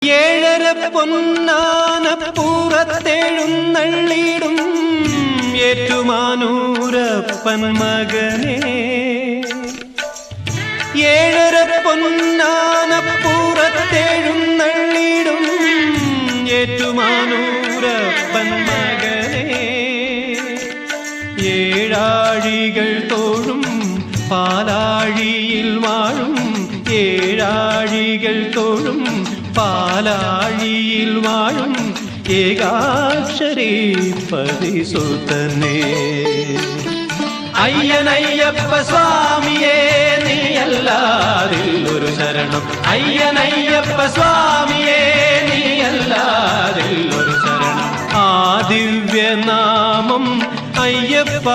ഏഴര പൊന്നാനപ്പൂറത്തെഴുന്നള്ളിടും ഏറ്റുമാനൂരപ്പൻ മകനെ. ഏഴര പൊന്നാനപ്പൂറത്തെഴുന്നള്ളിടും ഏറ്റുമാനൂരപ്പൻ മകനെ. ഏഴാഴികൾ തോഴും പാലാഴിയിൽ വാഴും ഏഴാഴികൾ തോഴും പാലാഴിയിൽ വാഴും ഏകാക്ഷരീ പരിസുതനേ. അയ്യനയ്യപ്പ സ്വാമിയേ നീയല്ലാതില്ലൊരു ശരണം. അയ്യനയ്യപ്പ സ്വാമിയേ നീയല്ലാതില്ലൊരു ശരണം. ആ ദിവ്യനാമം അയ്യപ്പ